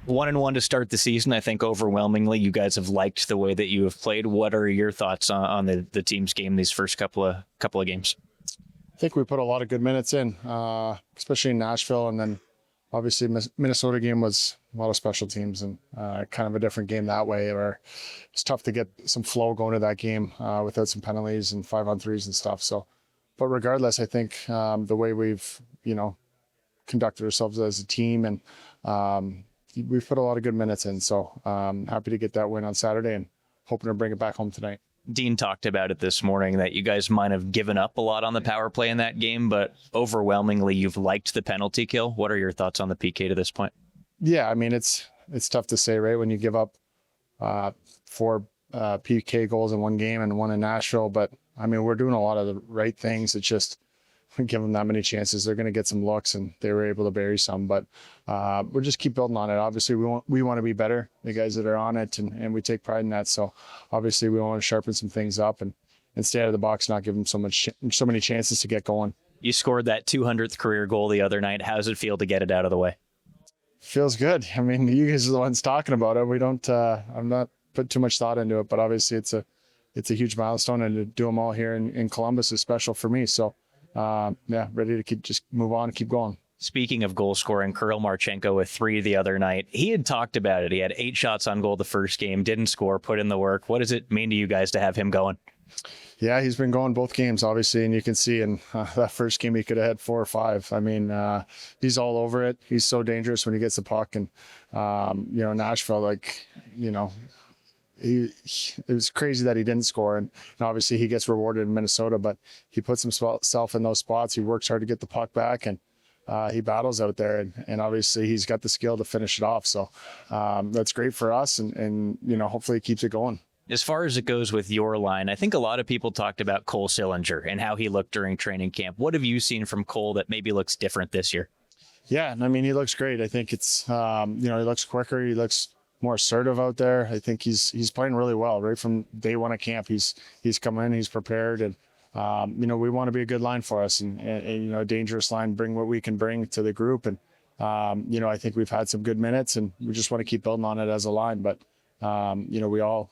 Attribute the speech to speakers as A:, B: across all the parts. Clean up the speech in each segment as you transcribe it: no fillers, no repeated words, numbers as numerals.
A: 1-1 to start the season. I think overwhelmingly you guys have liked the way that you have played. What are your thoughts on the team's game these first couple of games?
B: I think we put a lot of good minutes in, especially in Nashville, and then obviously Minnesota game was a lot of special teams and kind of a different game that way, where it's tough to get some flow going to that game without some penalties and 5-on-3s and stuff. So, but regardless, I think the way we've conducted ourselves as a team, and we've put a lot of good minutes in. So happy to get that win on Saturday and hoping to bring it back home tonight.
A: Dean talked about it this morning that you guys might have given up a lot on the power play in that game, but overwhelmingly you've liked the penalty kill. What are your thoughts on the PK to this point?
B: Yeah, I mean, it's tough to say, right? When you give up 4 PK goals in one game and 1 in Nashville, but I mean, we're doing a lot of the right things. It's just, we give them that many chances, they're going to get some looks, and they were able to bury some. But we'll just keep building on it. Obviously, we want to be better, the guys that are on it, and we take pride in that. So obviously, we want to sharpen some things up and stay out of the box, not give them so many chances to get going.
A: You scored that 200th career goal the other night. How does it feel to get it out of the way?
B: Feels good. I mean, you guys are the ones talking about it. We don't. I'm not put too much thought into it, but obviously, it's a huge milestone, and to do them all here in Columbus is special for me. So. Ready to just move on and keep going.
A: Speaking of goal scoring, Kirill Marchenko with 3 the other night. He had talked about it. He had 8 shots on goal the first game, didn't score, put in the work. What does it mean to you guys to have him going?
B: Yeah, he's been going both games, obviously, and you can see in that first game he could have had 4 or 5. I mean, he's all over it. He's so dangerous when he gets the puck, and Nashville, it was crazy that he didn't score, and obviously he gets rewarded in Minnesota, but he puts himself in those spots. He works hard to get the puck back, and he battles out there, and obviously he's got the skill to finish it off. So that's great for us, and hopefully he keeps it going.
A: As far as it goes with your line, I think a lot of people talked about Cole Sillinger and how he looked during training camp. What have you seen from Cole that maybe looks different this year?
B: Yeah, I mean, he looks great. I think it's he looks quicker. He looks more assertive out there. I think he's playing really well right from day one of camp. He's come in, he's prepared, and we want to be a good line for us, and a dangerous line, bring what we can bring to the group. And I think we've had some good minutes, and we just want to keep building on it as a line. But we all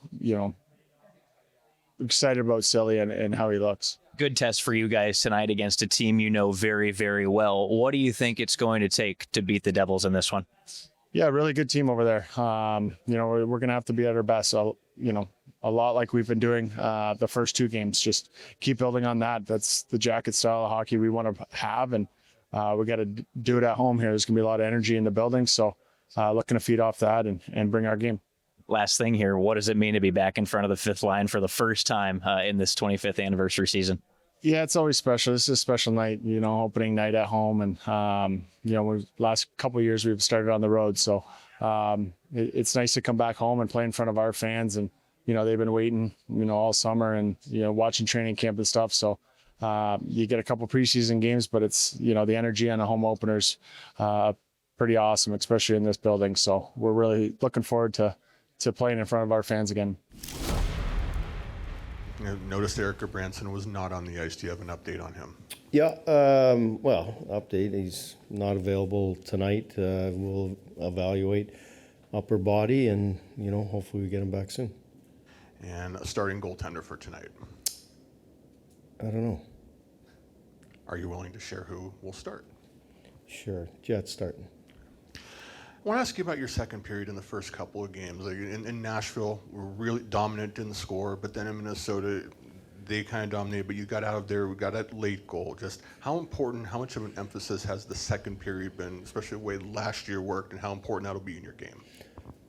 B: excited about Silly and how he looks.
A: Good test for you guys tonight against a team you know very, very well. What do you think it's going to take to beat the Devils in this one?
B: Yeah, really good team over there. We're going to have to be at our best. So, a lot like we've been doing the first 2 games. Just keep building on that. That's the jacket style of hockey we want to have, and we got to do it at home here. There's going to be a lot of energy in the building, so looking to feed off that and bring our game.
A: Last thing here, what does it mean to be back in front of the 5th line for the first time in this 25th anniversary season?
B: Yeah, it's always special. This is a special night, opening night at home. And, last couple of years we've started on the road. So it's nice to come back home and play in front of our fans. And, they've been waiting, all summer and, watching training camp and stuff. So you get a couple preseason games, but it's, the energy on the home openers pretty awesome, especially in this building. So we're really looking forward to playing in front of our fans again.
C: I noticed Eric Branson was not on the ice. Do you have an update on him?
D: Yeah, update. He's not available tonight. We'll evaluate upper body, and hopefully we get him back soon.
C: And a starting goaltender for tonight?
D: I don't know.
C: Are you willing to share who will start?
D: Sure, Jet's starting.
C: I want to ask you about your second period in the first couple of games. Like in Nashville, we're really dominant, didn't score, but then in Minnesota, they kind of dominated, but you got out of there, we got that late goal. Just how important, how much of an emphasis has the second period been, especially the way last year worked, and how important that'll be in your game?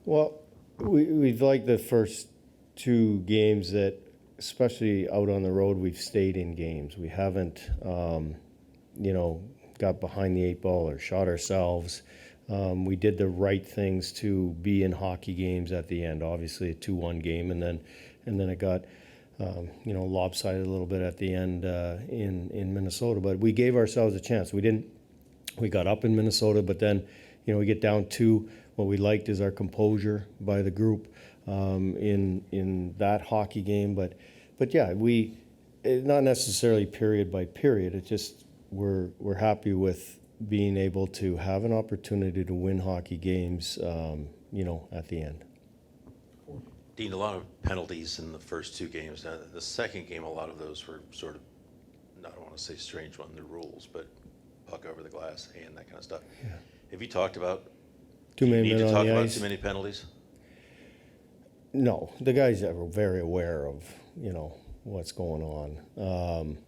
D: Well, we've liked the first 2 games that, especially out on the road, we've stayed in games. We haven't, got behind the 8 ball or shot ourselves. We did the right things to be in hockey games at the end. Obviously, a 2-1 game, and then it got lopsided a little bit at the end in Minnesota. But we gave ourselves a chance. We got up in Minnesota, but then we get down 2. What we liked is our composure by the group in that hockey game. But yeah, we not necessarily period by period. It just we're happy with being able to have an opportunity to win hockey games at the end.
E: Dean, a lot of penalties in the first two games. Now, the second game, a lot of those were sort of, I don't want to say strange on the rules, but puck over the glass, hand, that kind of stuff.
D: Yeah.
E: Have you talked about,
D: Too
E: do you
D: many
E: need
D: men
E: to
D: on
E: talk
D: the
E: about
D: ice.
E: too many penalties?
D: No, the guys are very aware of what's going on.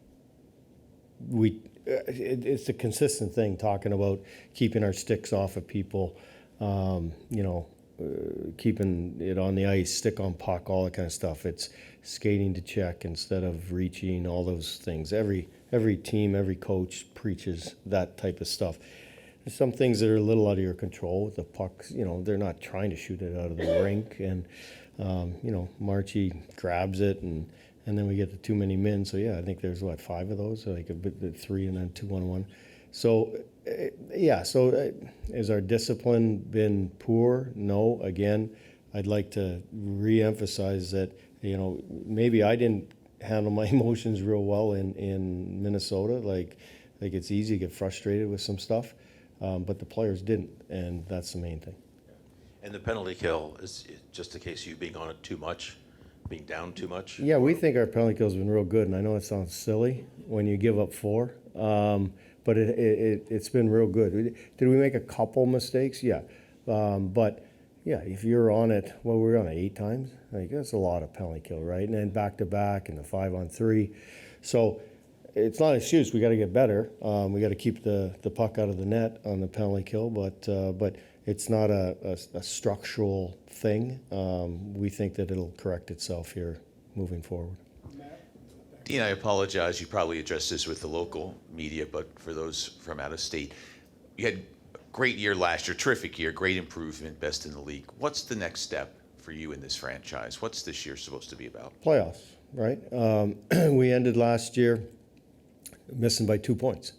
D: It's a consistent thing talking about keeping our sticks off of people, keeping it on the ice, stick on puck, all that kind of stuff. It's skating to check instead of reaching, all those things. Every team, every coach preaches that type of stuff. There's some things that are a little out of your control with the pucks. They're not trying to shoot it out of the rink, and Marchie grabs it, and then we get the too many men. So yeah, I think there's 5 of those, like a bit 3 and then 2-on-1. So has our discipline been poor? No. Again, I'd like to re-emphasize that maybe I didn't handle my emotions real well in Minnesota. Like it's easy to get frustrated with some stuff, but the players didn't, and that's the main thing.
E: And the penalty kill is just a case of you being on it too much, being down too much?
D: Yeah, we think our penalty kill's been real good, and I know it sounds silly when you give up 4, but it's been real good. Did we make a couple mistakes? Yeah, but yeah, if you're on it, we were on it 8 times. Like that's a lot of penalty kill, right? And then back to back and the 5-on-3. So it's not an excuse. We got to get better. We got to keep the puck out of the net on the penalty kill, but it's not a structural thing. We think that it'll correct itself here moving forward.
F: Dean, I apologize. You probably addressed this with the local media, but for those from out of state, you had a great year last year, terrific year, great improvement, best in the league. What's the next step for you in this franchise? What's this year supposed to be about?
D: Playoffs, right? We ended last year missing by 2 points.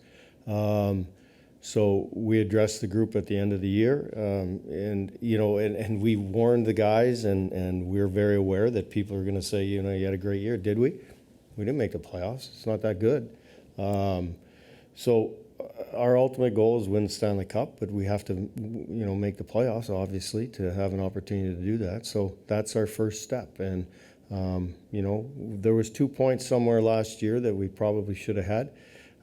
D: So we addressed the group at the end of the year, and we warned the guys, and we're very aware that people are going to say, you had a great year. Did we? We didn't make the playoffs. It's not that good. So our ultimate goal is win the Stanley Cup, but we have to, make the playoffs, obviously, to have an opportunity to do that. So that's our first step. And, there was 2 points somewhere last year that we probably should have had.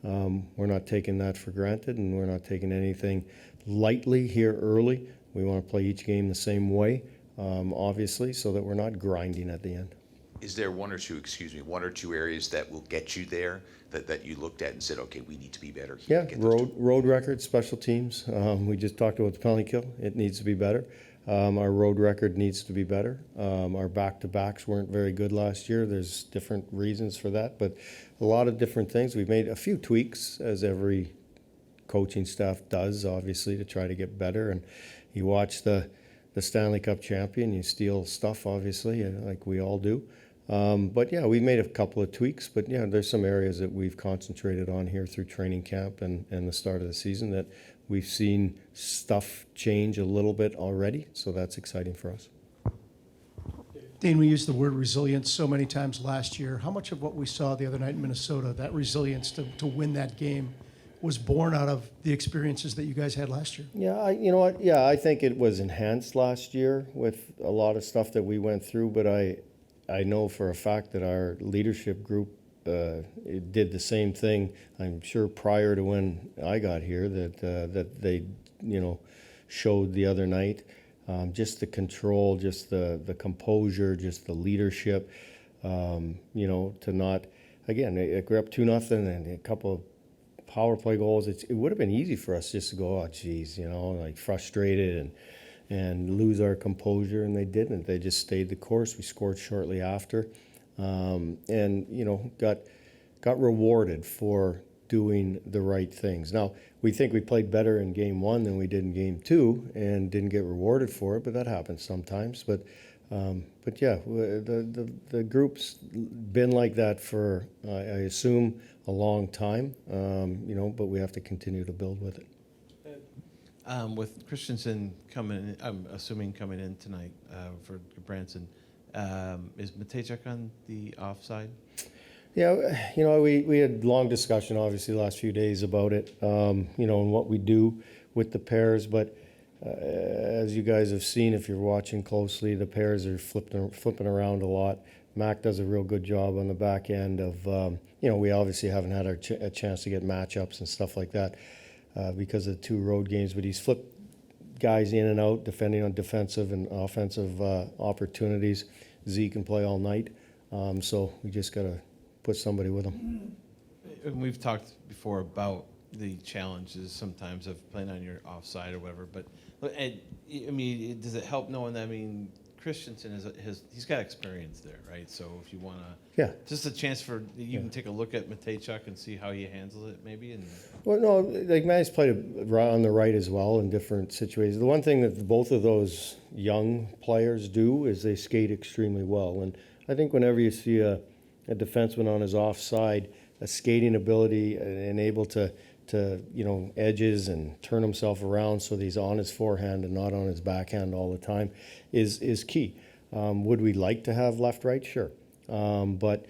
D: We're not taking that for granted, and we're not taking anything lightly here early. We want to play each game the same way, obviously, so that we're not grinding at the end.
F: Is there one or two areas that will get you there that you looked at and said, okay, we need to be better here?
D: Yeah, road record, special teams. We just talked about the penalty kill. It needs to be better. Our road record needs to be better. Our back-to-backs weren't very good last year. There's different reasons for that, but a lot of different things. We've made a few tweaks, as every coaching staff does, obviously, to try to get better. And you watch the Stanley Cup champion, you steal stuff, obviously, like we all do. But yeah, we made a couple of tweaks, but yeah, there's some areas that we've concentrated on here through training camp and the start of the season that we've seen stuff change a little bit already, so that's exciting for us.
G: Dean, we used the word resilience so many times last year. How much of what we saw the other night in Minnesota, that resilience to win that game, was born out of the experiences that you guys had last year?
D: Yeah, you know what? Yeah, I think it was enhanced last year with a lot of stuff that we went through, but I know for a fact that our leadership group did the same thing. I'm sure prior to when I got here that they showed the other night. Just the control, just the composure, just the leadership. To not, again, we're up 2-0 and a couple of power play goals. It would have been easy for us just to go, oh geez, like frustrated and lose our composure, and they didn't. They just stayed the course. We scored shortly after, and got rewarded for doing the right things. Now, we think we played better in game 1 than we did in game 2 and didn't get rewarded for it, but that happens sometimes. But yeah, the group's been like that for, I assume, a long time, but we have to continue to build with it.
H: With Christensen coming, I'm assuming coming in tonight for Branson, is Matejchuk on the offside?
D: Yeah, we had long discussion, obviously, the last few days about it, and what we do with the pairs. But as you guys have seen, if you're watching closely, the pairs are flipping around a lot. Mac does a real good job on the back end of, we obviously haven't had a chance to get matchups and stuff like that because of the 2 road games, but he's flipped guys in and out, depending on defensive and offensive opportunities. Z can play all night, so we just got to put somebody with him.
H: And we've talked before about the challenges sometimes of playing on your offside or whatever, but I mean, does it help knowing that? I mean, Christensen he's got experience there, right? So if you want to,
D: Yeah.
H: just a chance for you can take a look at Matejchuk and see how he handles it, maybe. And
D: Well, no, like Manny's played on the right as well in different situations. The one thing that both of those young players do is they skate extremely well, and I think whenever you see a defenseman on his offside, a skating ability and able to edges and turn himself around so that he's on his forehand and not on his backhand all the time is key. Would we like to have left-right? Sure. But,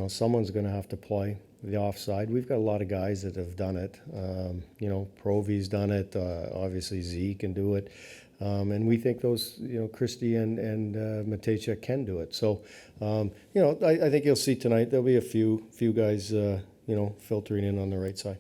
D: someone's going to have to play the offside. We've got a lot of guys that have done it. Provy's done it. Obviously, Z can do it. And we think those, Christie and Matejchuk can do it. So, I think you'll see tonight there'll be a few guys, filtering in on the right side.